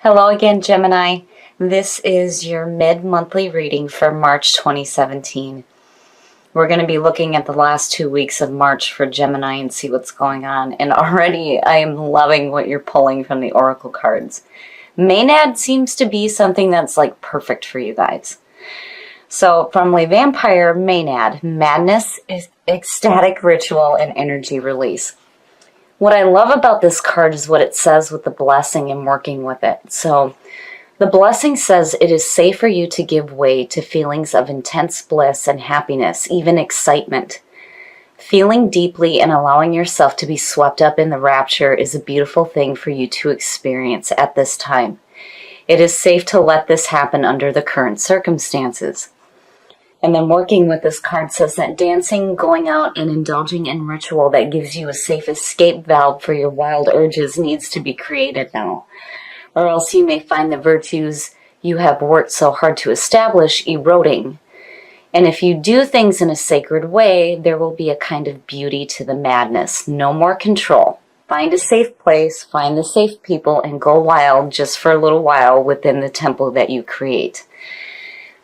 Hello again, Gemini. This is your mid-monthly reading for March 2017. We're going to be looking at the last 2 weeks of March for Gemini and see what's going on. And already I am loving what you're pulling from the oracle cards. Maenad seems to be something that's like perfect for you guys. So from Le Vampire, Maenad, madness is ecstatic ritual and energy release. What I love about this card is what it says with the blessing and working with it. So the blessing says it is safe for you to give way to feelings of intense bliss and happiness, even excitement. Feeling deeply and allowing yourself to be swept up in the rapture is a beautiful thing for you to experience at this time. It is safe to let this happen under the current circumstances. And then working with this card says that dancing, going out, and indulging in ritual that gives you a safe escape valve for your wild urges needs to be created now. Or else you may find the virtues you have worked so hard to establish eroding. And if you do things in a sacred way, there will be a kind of beauty to the madness. No more control. Find a safe place, find the safe people, and go wild just for a little while within the temple that you create.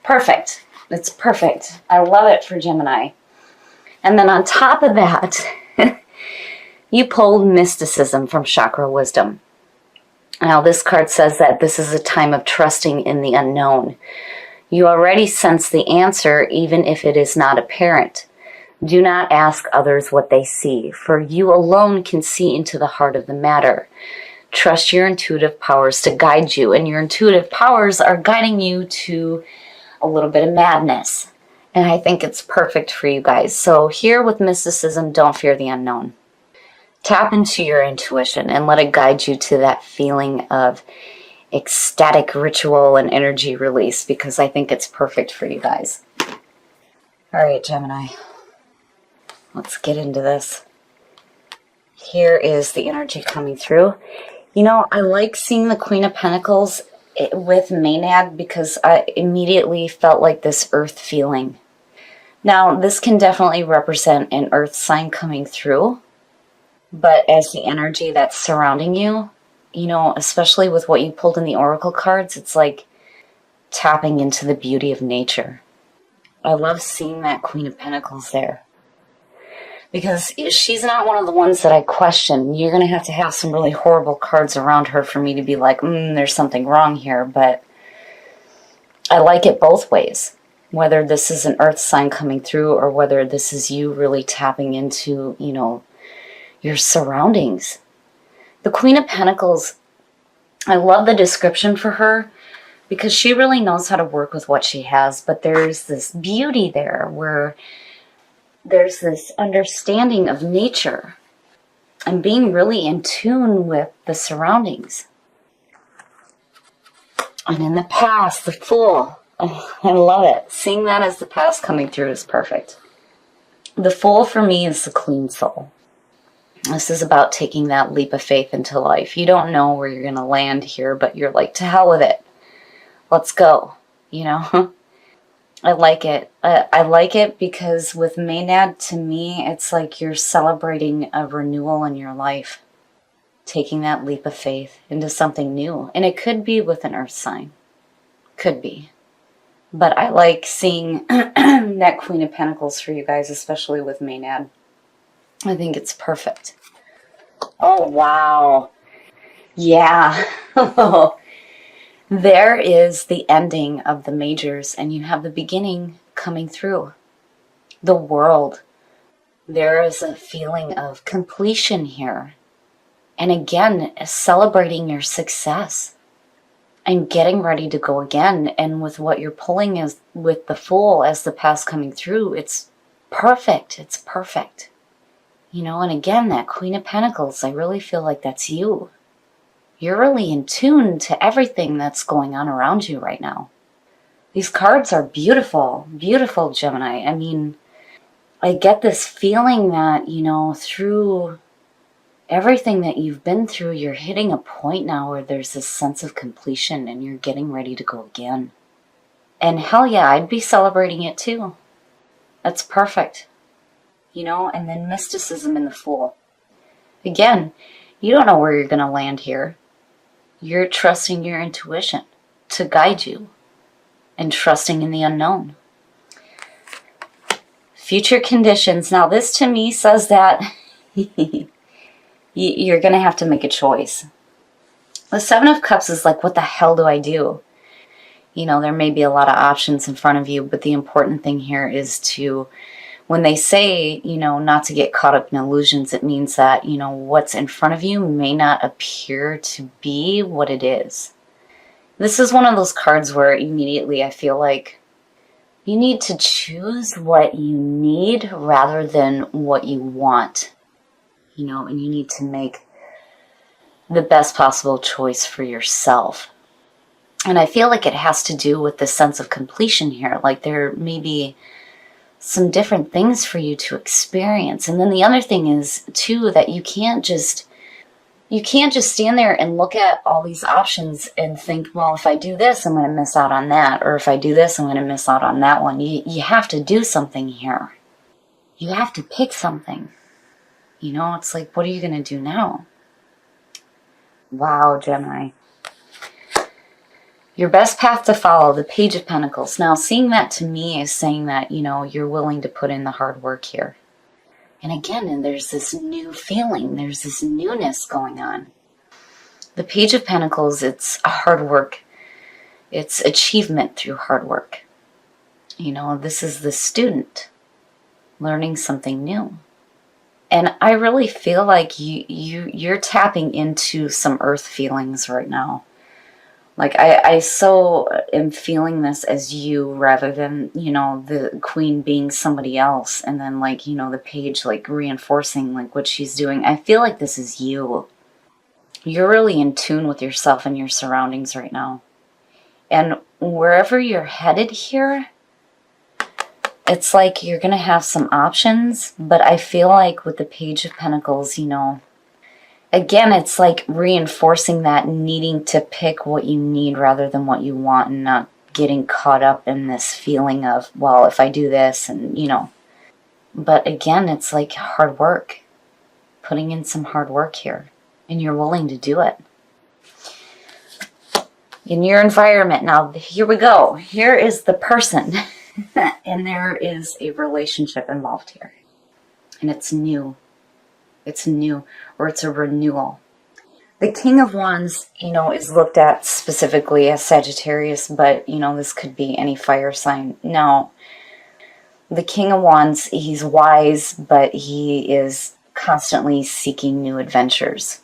Perfect. It's perfect. I love it for Gemini. And then on top of that, you pulled mysticism from Chakra Wisdom. Now this card says that this is a time of trusting in the unknown. You already sense the answer even if it is not apparent. Do not ask others what they see, for you alone can see into the heart of the matter. Trust your intuitive powers to guide you, and your intuitive powers are guiding you to a little bit of madness. And I think it's perfect for you guys. So here with mysticism, don't fear the unknown. Tap into your intuition and let it guide you to that feeling of ecstatic ritual and energy release, because I think it's perfect for you guys. All right, Gemini. Let's get into this. Here is the energy coming through. You know, I like seeing the Queen of Pentacles with Maenad because I immediately felt like this earth feeling. Now, this can definitely represent an earth sign coming through, but as the energy that's surrounding you, you know, especially with what you pulled in the oracle cards, it's like tapping into the beauty of nature. I love seeing that Queen of Pentacles there, because she's not one of the ones that I question. You're going to have some really horrible cards around her for me to be like, there's something wrong here. But I like it both ways. Whether this is an earth sign coming through or whether this is you really tapping into, you know, your surroundings. The Queen of Pentacles, I love the description for her because she really knows how to work with what she has. But there's this beauty there where there's this understanding of nature and being really in tune with the surroundings. And in the past, the Fool. Oh, I love it. Seeing that as the past coming through is perfect. The Fool for me is the clean soul. This is about taking that leap of faith into life. You don't know where you're going to land here, but you're like, to hell with it. Let's go, you know? I like it. I like it because with Maenad, to me, it's like you're celebrating a renewal in your life. Taking that leap of faith into something new. And it could be with an earth sign. Could be. But I like seeing that Queen of Pentacles for you guys, especially with Maenad. I think it's perfect. Oh, wow. Yeah. There is the ending of the majors, and you have the beginning coming through. The world. There is a feeling of completion here. And again, celebrating your success. And getting ready to go again. And with what you're pulling is with the Fool as the past coming through, it's perfect. It's perfect. You know, and again, that Queen of Pentacles, I really feel like that's you. You're really in tune to everything that's going on around you right now. These cards are beautiful, beautiful, Gemini. I mean, I get this feeling that, you know, through everything that you've been through, you're hitting a point now where there's this sense of completion and you're getting ready to go again. And hell yeah, I'd be celebrating it too. That's perfect. You know, and then mysticism in the Fool. Again, you don't know where you're going to land here. You're trusting your intuition to guide you and trusting in the unknown. Future conditions. Now, this to me says that you're going to have to make a choice. The Seven of Cups is like, what the hell do I do? You know, there may be a lot of options in front of you, but the important thing here is to, when they say, you know, not to get caught up in illusions, it means that, you know, what's in front of you may not appear to be what it is. This is one of those cards where immediately I feel like you need to choose what you need rather than what you want, you know, and you need to make the best possible choice for yourself. And I feel like it has to do with the sense of completion here. Like there may be some different things for you to experience. And then the other thing is too, that you can't just stand there and look at all these options and think, well, if I do this, I'm going to miss out on that. Or if I do this, I'm going to miss out on that one. You have to do something here. You have to pick something. You know, it's like, what are you going to do now? Wow, Gemini. Your best path to follow, the Page of Pentacles. Now, seeing that to me is saying that, you know, you're willing to put in the hard work here. And again, and there's this new feeling. There's this newness going on. The Page of Pentacles, it's a hard work. It's achievement through hard work. You know, this is the student learning something new. And I really feel like you're tapping into some earth feelings right now. Like, I so am feeling this as you rather than, you know, the queen being somebody else. And then, like, you know, the page, like, reinforcing, like, what she's doing. I feel like this is you. You're really in tune with yourself and your surroundings right now. And wherever you're headed here, it's like you're going to have some options. But I feel like with the Page of Pentacles, you know, again, it's like reinforcing that needing to pick what you need rather than what you want and not getting caught up in this feeling of, well, if I do this and, you know. But again, it's like hard work. Putting in some hard work here. And you're willing to do it. In your environment. Now, here we go. Here is the person. And there is a relationship involved here. And it's new. It's new, or it's a renewal. The King of Wands, you know, is looked at specifically as Sagittarius, but, you know, this could be any fire sign. Now, the King of Wands, he's wise, but he is constantly seeking new adventures.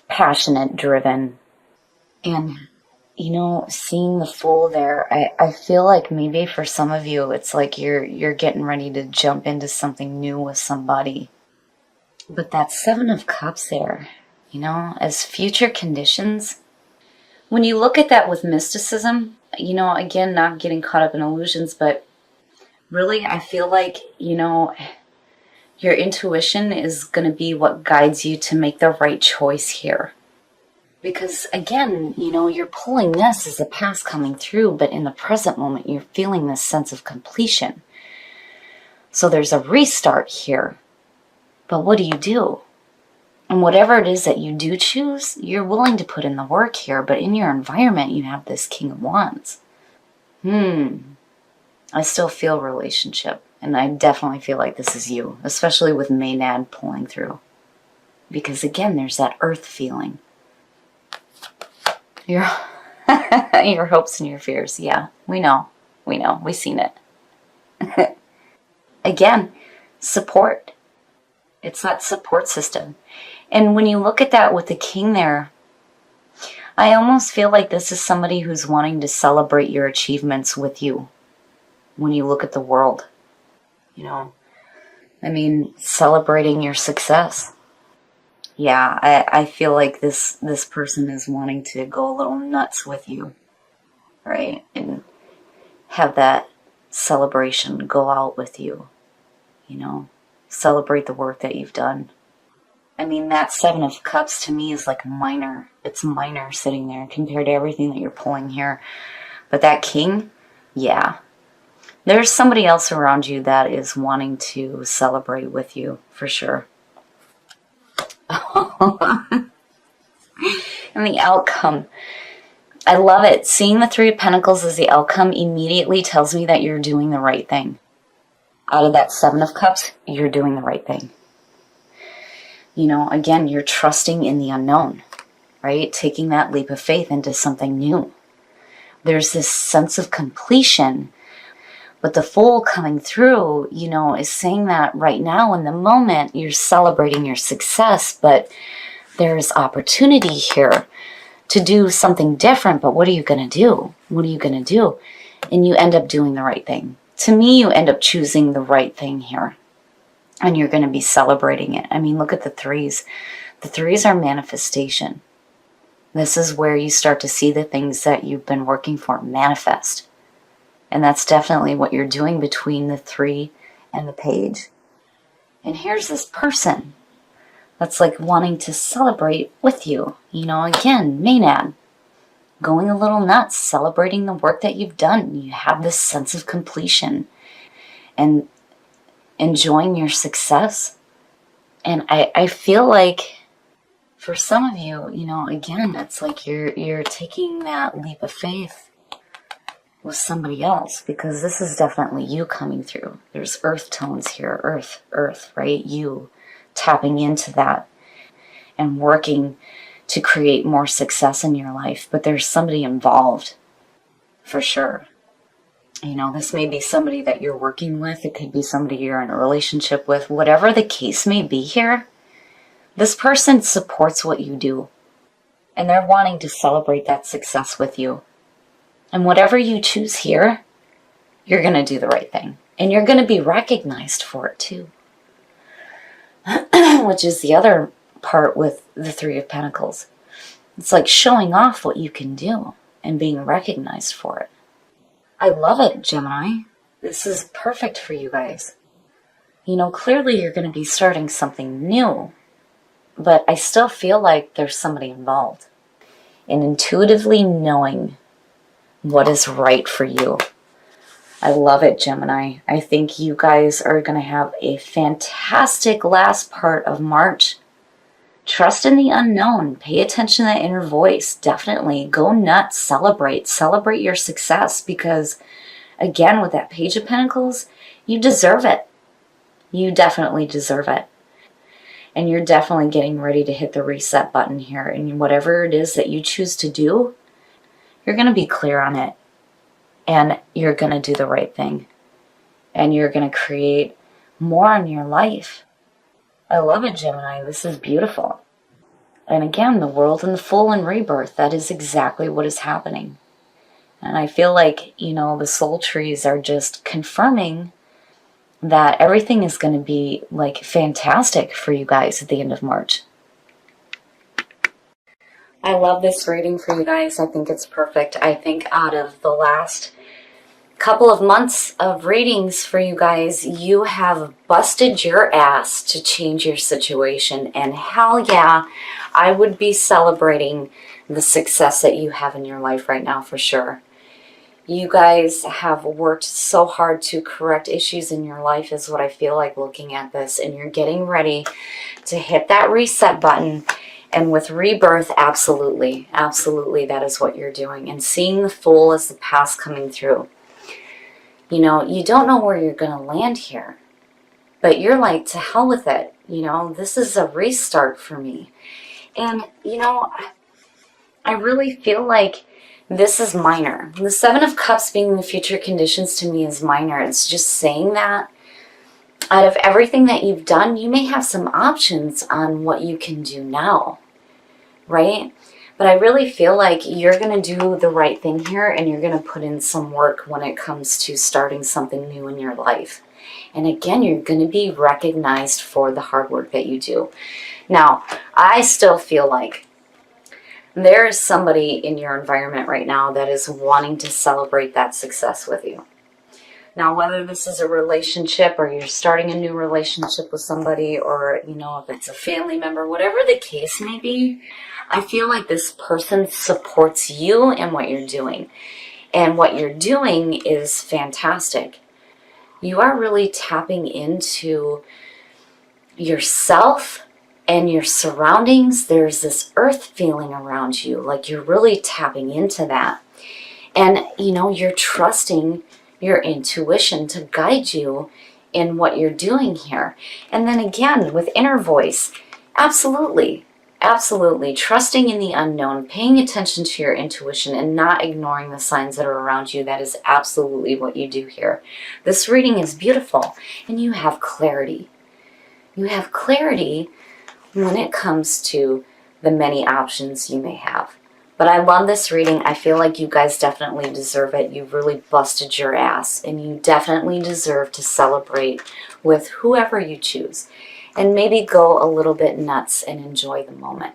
Passionate, driven. And, you know, seeing the Fool there, I feel like maybe for some of you, it's like you're getting ready to jump into something new with somebody. But that Seven of Cups there, you know, as future conditions, when you look at that with mysticism, you know, again, not getting caught up in illusions, but really, I feel like, you know, your intuition is going to be what guides you to make the right choice here. Because, again, you know, you're pulling this as the past coming through, but in the present moment, you're feeling this sense of completion. So there's a restart here. But what do you do? And whatever it is that you do choose, you're willing to put in the work here. But in your environment, you have this King of Wands. I still feel relationship. And I definitely feel like this is you. Especially with Maynard pulling through. Because again, there's that earth feeling. Your hopes and your fears. Yeah, we know. We know. We've seen it. Again, support. It's that support system. And when you look at that with the King there, I almost feel like this is somebody who's wanting to celebrate your achievements with you. When you look at the world, you know, I mean, celebrating your success. Yeah, I feel like this person is wanting to go a little nuts with you, right? And have that celebration go out with you, you know. Celebrate the work that you've done. I mean, that Seven of Cups to me is like minor. It's minor sitting there compared to everything that you're pulling here. But that King, yeah. There's somebody else around you that is wanting to celebrate with you, for sure. And the outcome. I love it. Seeing the Three of Pentacles as the outcome immediately tells me that you're doing the right thing. Out of that Seven of Cups, you're doing the right thing. You know, again, you're trusting in the unknown, right? Taking that leap of faith into something new. There's this sense of completion. But the Fool coming through, you know, is saying that right now in the moment, you're celebrating your success, but there's opportunity here to do something different. But what are you going to do? What are you going to do? And you end up doing the right thing. To me, you end up choosing the right thing here. And you're going to be celebrating it. I mean, look at the threes. The threes are manifestation. This is where you start to see the things that you've been working for manifest. And that's definitely what you're doing between the Three and the Page. And here's this person that's like wanting to celebrate with you. You know, again, Maenad. Going a little nuts, celebrating the work that you've done. You have this sense of completion. And enjoying your success. And I feel like for some of you, you know, again, it's like you're taking that leap of faith with somebody else, because this is definitely you coming through. There's earth tones here, earth, right? You tapping into that and working to create more success in your life. But there's somebody involved for sure. You know, this may be somebody that you're working with. It could be somebody you're in a relationship with. Whatever the case may be here, this person supports what you do. And they're wanting to celebrate that success with you. And whatever you choose here, you're going to do the right thing. And you're going to be recognized for it too. Which is the other part with the Three of Pentacles. It's like showing off what you can do and being recognized for it. I love it, Gemini. This is perfect for you guys. You know, clearly you're going to be starting something new, but I still feel like there's somebody involved. And intuitively knowing what is right for you. I love it, Gemini. I think you guys are going to have a fantastic last part of March. Trust in the unknown. Pay attention to that inner voice. Definitely go nuts. Celebrate. Celebrate your success, because, again, with that Page of Pentacles, you deserve it. You definitely deserve it. And you're definitely getting ready to hit the reset button here. And whatever it is that you choose to do, you're going to be clear on it. And you're going to do the right thing. And you're going to create more in your life. I love it, Gemini. This is beautiful. And again, the World and the Fool and rebirth, that is exactly what is happening. And I feel like, you know, the soul trees are just confirming that everything is going to be like fantastic for you guys at the end of March. I love this reading for you guys. I think it's perfect. I think out of the last couple of months of readings for you guys, you have busted your ass to change your situation. And hell yeah, I would be celebrating the success that you have in your life right now for sure. You guys have worked so hard to correct issues in your life is what I feel like looking at this. And you're getting ready to hit that reset button. And with rebirth, absolutely, absolutely, that is what you're doing. And seeing the Fool as the past coming through. You know, you don't know where you're going to land here. But you're like, to hell with it. You know, this is a restart for me. And, you know, I really feel like this is minor. The Seven of Cups being the future conditions to me is minor. It's just saying that out of everything that you've done, you may have some options on what you can do now, right? But I really feel like you're going to do the right thing here, and you're going to put in some work when it comes to starting something new in your life. And again, you're going to be recognized for the hard work that you do. Now, I still feel like there is somebody in your environment right now that is wanting to celebrate that success with you. Now, whether this is a relationship or you're starting a new relationship with somebody, or, you know, if it's a family member, whatever the case may be, I feel like this person supports you in what you're doing. And what you're doing is fantastic. You are really tapping into yourself And your surroundings, there's this earth feeling around you, like you're really tapping into that. And, you know, you're trusting your intuition to guide you in what you're doing here. And then again, with inner voice, absolutely, absolutely. Trusting in the unknown, paying attention to your intuition and not ignoring the signs that are around you. That is absolutely what you do here. This reading is beautiful and you have clarity. You have clarity when it comes to the many options you may have. But I love this reading. I feel like you guys definitely deserve it. You've really busted your ass, and you definitely deserve to celebrate with whoever you choose. And maybe go a little bit nuts and enjoy the moment.